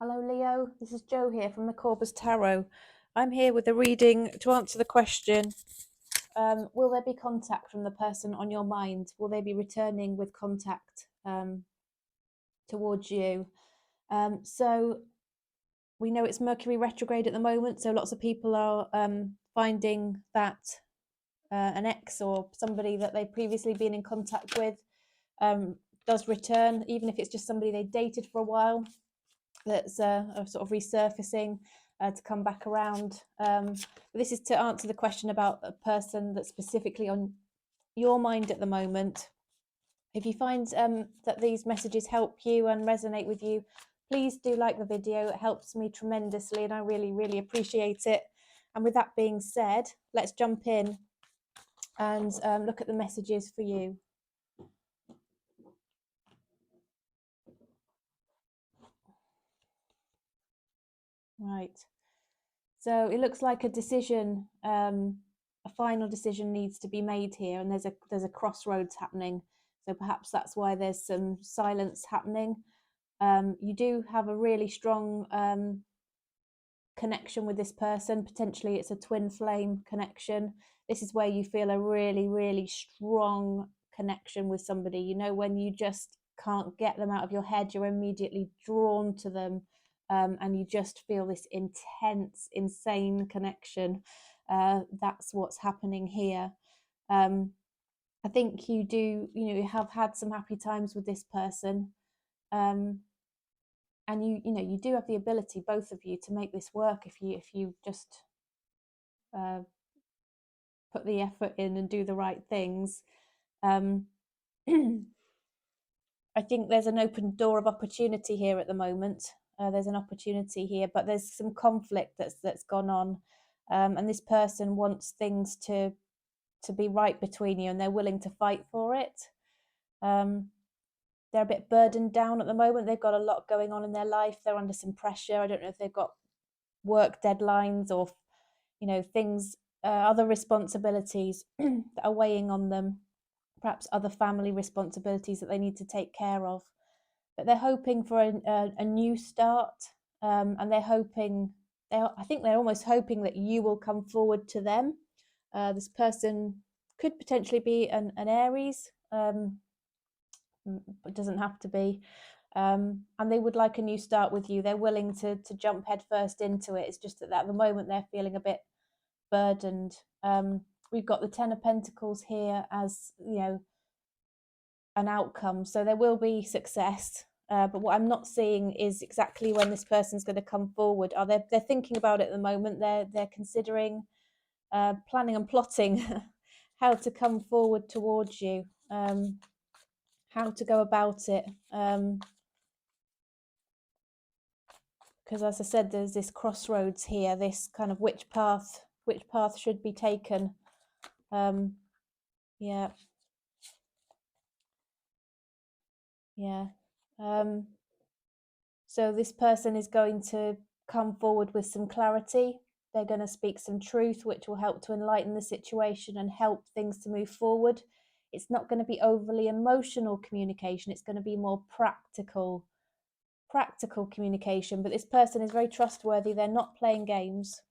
Hello, Leo. This is Jo here from Corber's Tarot. I'm here with a reading to answer the question, will there be contact from the person on your mind? Will they be returning with contact towards you? So we know it's Mercury retrograde at the moment, so lots of people are finding that an ex or somebody that they've previously been in contact with does return, even if it's just somebody they dated for a while. That's sort of resurfacing to come back around. But this is to answer the question about a person that's specifically on your mind at the moment. If you find that these messages help you and resonate with you, please do like the video. It helps me tremendously and I really, really appreciate it. And with that being said, let's jump in and look at the messages for you. Right. So it looks like a decision, a final decision needs to be made here, and there's a crossroads happening. So perhaps that's why there's some silence happening. You do have a really strong connection with this person. Potentially, it's a twin flame connection. This is where you feel a really, really strong connection with somebody. You know, when you just can't get them out of your head, you're immediately drawn to them. And you just feel this intense, insane connection. That's what's happening here. I think you do, you have had some happy times with this person. And you do have the ability, both of you, to make this work if you just put the effort in and do the right things. I think there's an open door of opportunity here at the moment. There's an opportunity here, but there's some conflict that's gone on, and this person wants things to be right between you, and they're willing to fight for it. They're a bit burdened down at the moment. They've got a lot going on in their life. They're under some pressure. I don't know if they've got work deadlines or things, other responsibilities that are weighing on them, perhaps other family responsibilities that they need to take care of. But they're hoping for a new start, and they're hoping, I think they're almost hoping that you will come forward to them. This person could potentially be an Aries, it doesn't have to be. And they would like a new start with you. They're willing to jump headfirst into it. It's just that at the moment they're feeling a bit burdened. We've got the Ten of Pentacles here as an outcome, so there will be success. But what I'm not seeing is exactly when this person's going to come forward. They're thinking about it at the moment. They're considering, planning and plotting how to come forward towards you, how to go about it. Because as I said, there's this crossroads here, this kind of which path should be taken. Yeah. So this person is going to come forward with some clarity. They're going to speak some truth, which will help to enlighten the situation and help things to move forward. It's not going to be overly emotional communication. It's going to be more practical communication. But this person is very trustworthy. They're not playing games.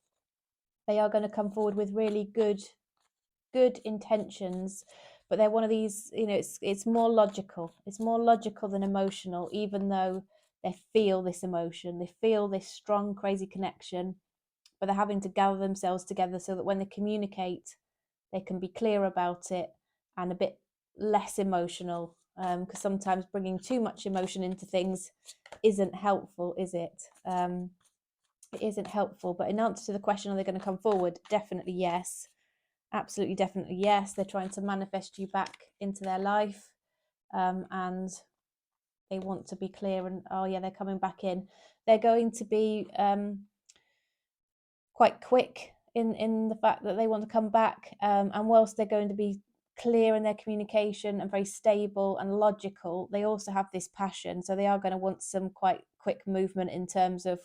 They are going to come forward with really good intentions, but they're one of these, it's more logical. It's more logical than emotional, even though they feel this emotion, they feel this strong, crazy connection, but they're having to gather themselves together so that when they communicate, they can be clear about it and a bit less emotional. Because sometimes bringing too much emotion into things isn't helpful, is it? It isn't helpful. But in answer to the question, are they going to come forward? Definitely yes. Absolutely, definitely yes. They're trying to manifest you back into their life, and they want to be clear. And oh yeah, they're coming back in. They're going to be quite quick in the fact that they want to come back, and whilst they're going to be clear in their communication and very stable and logical, they also have this passion. So they are going to want some quite quick movement in terms of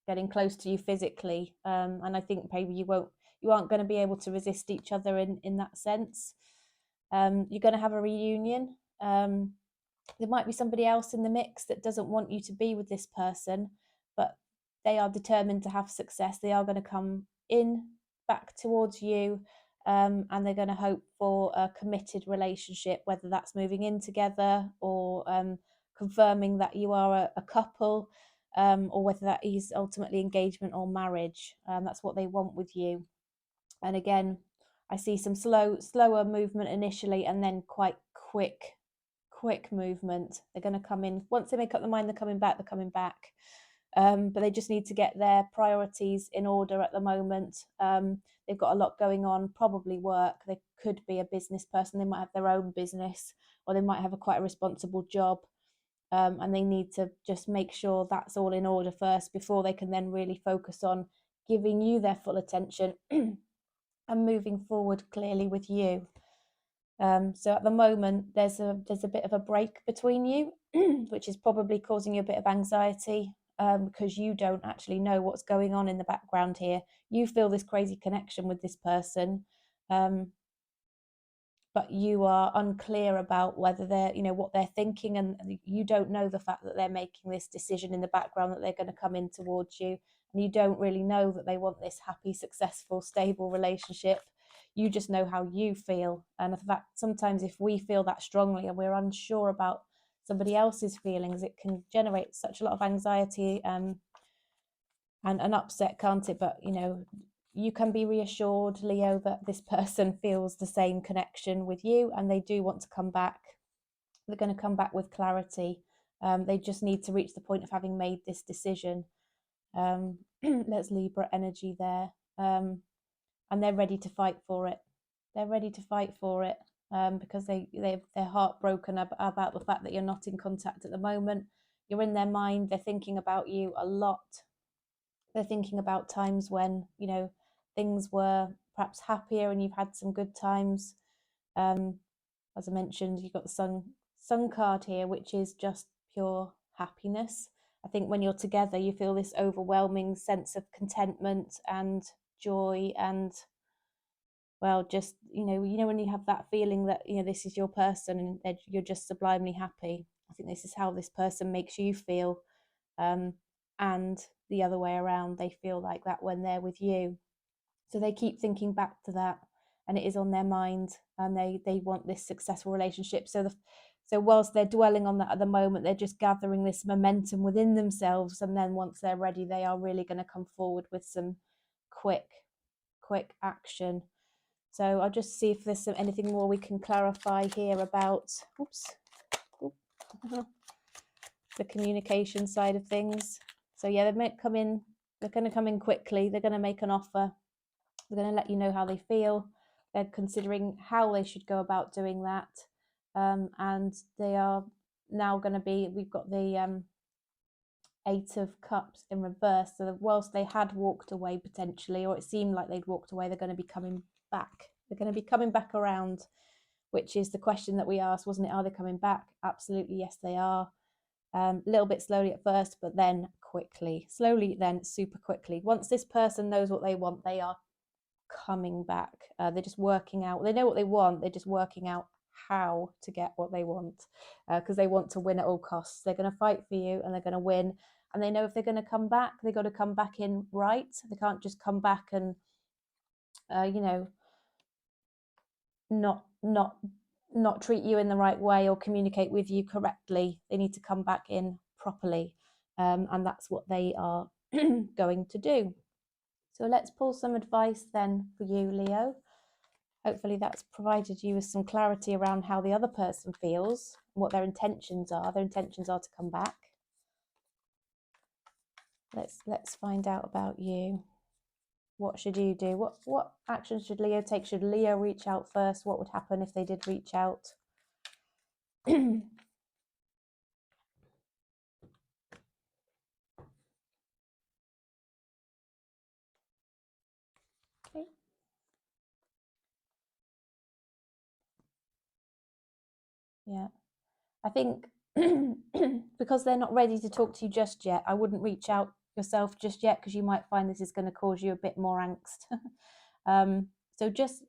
getting close to you physically, and I think maybe you aren't going to be able to resist each other in that sense. You're going to have a reunion. There might be somebody else in the mix that doesn't want you to be with this person, but they are determined to have success. They are going to come in back towards you, and they're going to hope for a committed relationship, whether that's moving in together or confirming that you are a couple, or whether that is ultimately engagement or marriage. That's what they want with you. And again, I see some slower movement initially, and then quite quick movement. They're going to come in once they make up their mind. They're coming back. They're coming back. But they just need to get their priorities in order at the moment. They've got a lot going on, probably work. They could be a business person. They might have their own business, or they might have quite a responsible job. And they need to just make sure that's all in order first before they can then really focus on giving you their full attention and moving forward clearly with you. So at the moment, there's a bit of a break between you, which is probably causing you a bit of anxiety, because you don't actually know what's going on in the background here. You feel this crazy connection with this person, but you are unclear about whether they're, what they're thinking, and you don't know the fact that they're making this decision in the background that they're going to come in towards you, and you don't really know that they want this happy, successful, stable relationship. You just know how you feel. And in fact, sometimes if we feel that strongly and we're unsure about somebody else's feelings, it can generate such a lot of anxiety and upset, can't it? But you can be reassured, Leo, that this person feels the same connection with you, and they do want to come back. They're going to come back with clarity. They just need to reach the point of having made this decision. Let's Libra energy there. And they're ready to fight for it. They're ready to fight for it, because they're heartbroken about the fact that you're not in contact at the moment. You're in their mind. They're thinking about you a lot. They're thinking about times when things were perhaps happier and you've had some good times. As I mentioned, you've got the sun card here, which is just pure happiness. I think when you're together, you feel this overwhelming sense of contentment and joy, and just when you have that feeling that this is your person and you're just sublimely happy. I think this is how this person makes you feel, and the other way around, they feel like that when they're with you. So they keep thinking back to that, and it is on their mind, and they want this successful relationship. So whilst they're dwelling on that at the moment, they're just gathering this momentum within themselves, and then once they're ready, they are really going to come forward with some quick action. So I'll just see if there's anything more we can clarify here about the communication side of things. So yeah, they're going to come in quickly. They're going to make an offer. They're going to let you know how they feel. They're considering how they should go about doing that. And they are now going to be, we've got the 8 of Cups in reverse. So whilst they had walked away potentially, or it seemed like they'd walked away, they're going to be coming back. They're going to be coming back around, which is the question that we asked, wasn't it? Are they coming back? Absolutely, yes, they are. A little bit slowly at first, but then quickly. Slowly, then super quickly. Once this person knows what they want, they are coming back. They're just working out. They know what they want. They're just working out how to get what they want, because they want to win at all costs. They're going to fight for you, and they're going to win. And they know if they're going to come back, they've got to come back in right. They can't just come back and, not treat you in the right way or communicate with you correctly. They need to come back in properly, and that's what they are going to do. So let's pull some advice then for you, Leo. Hopefully that's provided you with some clarity around how the other person feels, what their intentions are. Their intentions are to come back. Let's find out about you. What should you do? What action should Leo take? Should Leo reach out first? What would happen if they did reach out? Okay. Yeah. I think because they're not ready to talk to you just yet, I wouldn't reach out yourself just yet, because you might find this is going to cause you a bit more angst. So just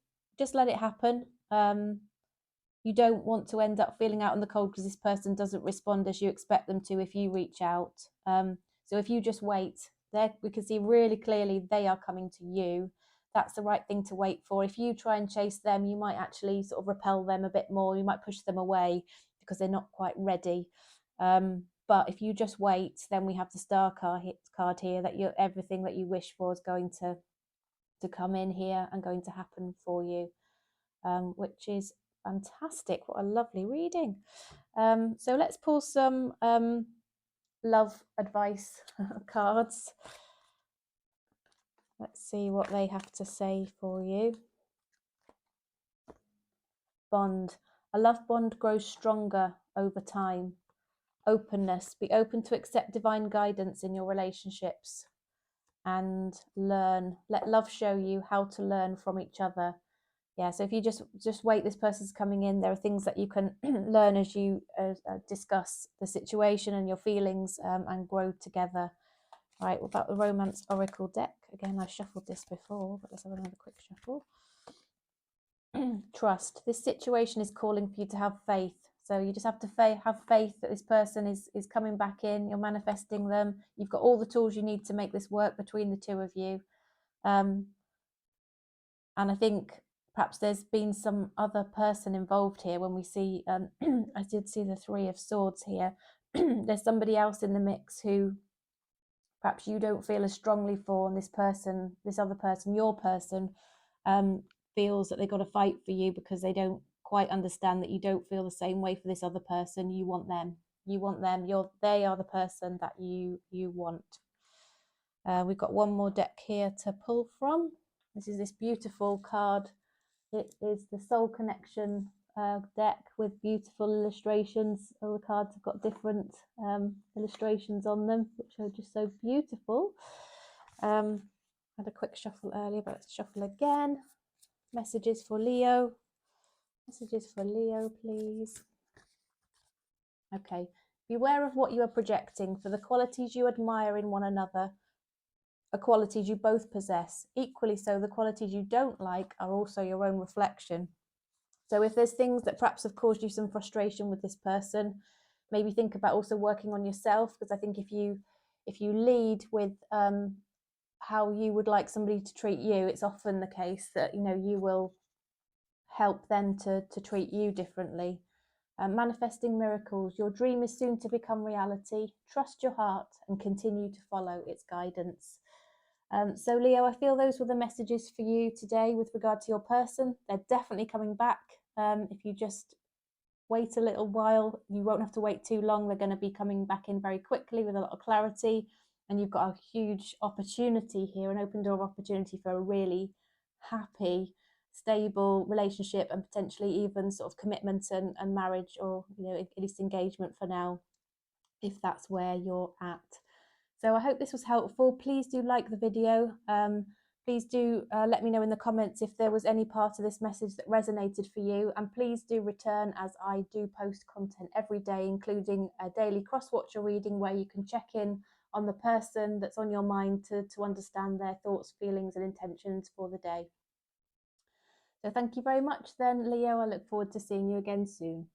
let it happen. You don't want to end up feeling out in the cold because this person doesn't respond as you expect them to if you reach out. So if you just wait, there we can see really clearly they are coming to you. That's the right thing to wait for. If you try and chase them, you might actually sort of repel them a bit more. You might push them away because they're not quite ready. But if you just wait, then we have the star card here, that everything that you wish for is going to come in here and going to happen for you, which is fantastic. What a lovely reading. So let's pull some love advice cards. Let's see what they have to say for you. Bond. A love bond grows stronger over time. Openness. Be open to accept divine guidance in your relationships and learn. Let love show you how to learn from each other. Yeah, so if you just wait, this person's coming in. There are things that you can learn as you discuss the situation and your feelings and grow together. Right, what about the Romance Oracle deck? Again, I've shuffled this before, but let's have another quick shuffle. Trust. This situation is calling for you to have faith. So you just have to have faith that this person is coming back in. You're manifesting them. You've got all the tools you need to make this work between the two of you. And I think perhaps there's been some other person involved here. When we see, I did see the Three of Swords here. There's somebody else in the mix who perhaps you don't feel as strongly for, and this person, this other person, your person, feels that they've got to fight for you because they don't quite understand that you don't feel the same way for this other person. You want them. You want them. They are the person that you want. We've got one more deck here to pull from. This is this beautiful card. It is the Soul Connection deck with beautiful illustrations. All the cards have got different illustrations on them, which are just so beautiful. Had a quick shuffle earlier, but let's shuffle again. Messages for Leo. Messages for Leo, please. Okay. Beware of what you are projecting, for the qualities you admire in one another are qualities you both possess. Equally so, the qualities you don't like are also your own reflection. So if there's things that perhaps have caused you some frustration with this person, maybe think about also working on yourself, because I think if you lead with how you would like somebody to treat you, it's often the case that you will help them to treat you differently. Manifesting miracles. Your dream is soon to become reality. Trust your heart and continue to follow its guidance. So Leo, I feel those were the messages for you today with regard to your person. They're definitely coming back. If you just wait a little while, you won't have to wait too long. They're going to be coming back in very quickly with a lot of clarity, and you've got a huge opportunity here, an open door opportunity for a really happy, stable relationship, and potentially even sort of commitment and marriage, or at least engagement for now, if that's where you're at. So I hope this was helpful. Please do like the video. Please do let me know in the comments if there was any part of this message that resonated for you. And please do return, as I do post content every day, including a daily cross-watcher reading where you can check in on the person that's on your mind to understand their thoughts, feelings and intentions for the day. So thank you very much then, Leo. I look forward to seeing you again soon.